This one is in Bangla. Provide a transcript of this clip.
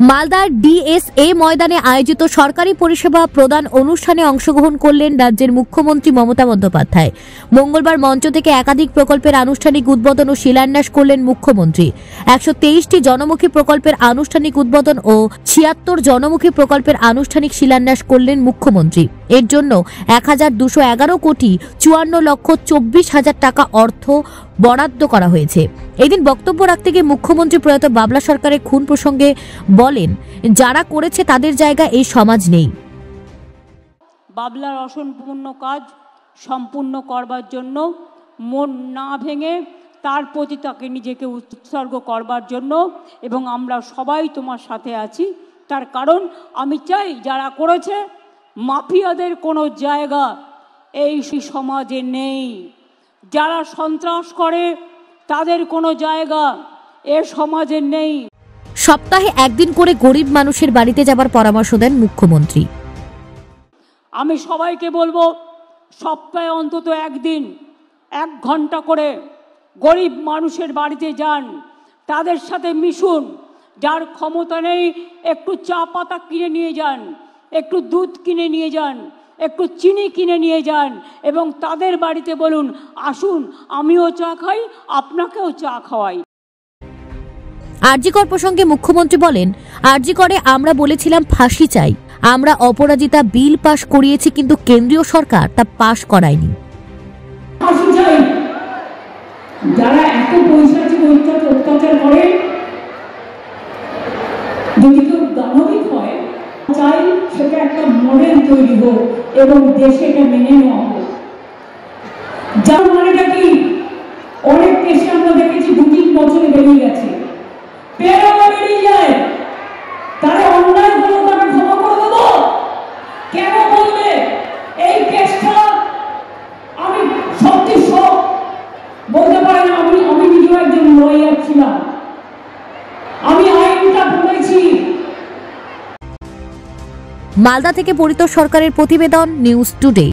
মালদার ডিএসএ ময়দানে আয়োজিত সরকারি পরিষেবা প্রদান অনুষ্ঠানে অংশগ্রহণ করলেন রাজ্যের মুখ্যমন্ত্রী মমতা বন্দ্যোপাধ্যায়। মঙ্গলবার মঞ্চ থেকে একাধিক প্রকল্পের আনুষ্ঠানিক উদ্বোধন ও শিলান্যাস করলেন মুখ্যমন্ত্রী। 123টি জনমুখী প্রকল্পের আনুষ্ঠানিক উদ্বোধন ও 76 জনমুখী প্রকল্পের আনুষ্ঠানিক শিলান্যাস করলেন মুখ্যমন্ত্রী। এর জন্য 1211 কোটি 54,24,000 টাকা অর্থ বরাদ্দ করা হয়েছে। এদিন বক্তব্য রাখতে গিয়ে মুখ্যমন্ত্রী প্রয়াত বাবলা সরকারের খুন প্রসঙ্গে বলেন, যারা করেছে তাদের জায়গা এই সমাজ নেই। বাবলার অসম্পূর্ণ কাজ সম্পূর্ণ করবার জন্য মন না ভেঙে তার প্রতি তাকে নিজেকে উৎসর্গ করবার জন্য, এবং আমরা সবাই তোমার সাথে আছি। তার কারণ আমি চাই যারা করেছে মাফিয়াদের কোনো জায়গা এই সমাজে নেই। যারা সন্ত্রাস করে তাদের কোনো জায়গা এ সমাজে নেই। সপ্তাহে একদিন করে গরিব মানুষের বাড়িতে যাবার পরামর্শ দেন মুখ্যমন্ত্রী। আমি সবাইকে বলবো, সপ্তাহে অন্তত একদিন 1 ঘন্টা করে গরিব মানুষের বাড়িতে যান, তাদের সাথে মিশুন। যার ক্ষমতা নেই একটু চা পাতা কিনে নিয়ে যান, একটু দুধ কিনে নিয়ে যান, একটু চিনি কিনে নিয়ে যান, এবং তাদের বাড়িতে বলুন, আসুন আমিও চা খাই, আপনাকেও চা খাওয়াই। আরজিকর প্রসঙ্গে মুখ্যমন্ত্রী বলেন, আরজিকরে আমরা বলেছিলাম ফাঁসি চাই। আমরা অপরাজিতা বিল পাশ করিয়েছি, কিন্তু কেন্দ্রীয় সরকার তা পাশ করায়নি। ফাঁসি চাই। যারা এত পৈশাচিক অত্যাচার করে, যদি কেউ দানবিক হয়, চাই সেটা একটা মডেল তৈরি হোক এবং দেশে এটা মেনে নেওয়া হোক। যার মানেটা কি, অনেক কেসে আমরা দেখেছি 2-3 বছরে বেরিয়ে গেছে, বেরিয়ে যায়। তারা অন্যায় করলো, তাকে ক্ষমা করে দেবো কেন বলবে? এই কেসটা আমি সত্যি সব বলতে পারি না। আমি নিজেও একজন লয়ার ছিলাম, আমি আইনটা পড়েছি। মালদা থেকে পরিতোষ সরকারের প্রতিবেদন, নিউজ টুডে।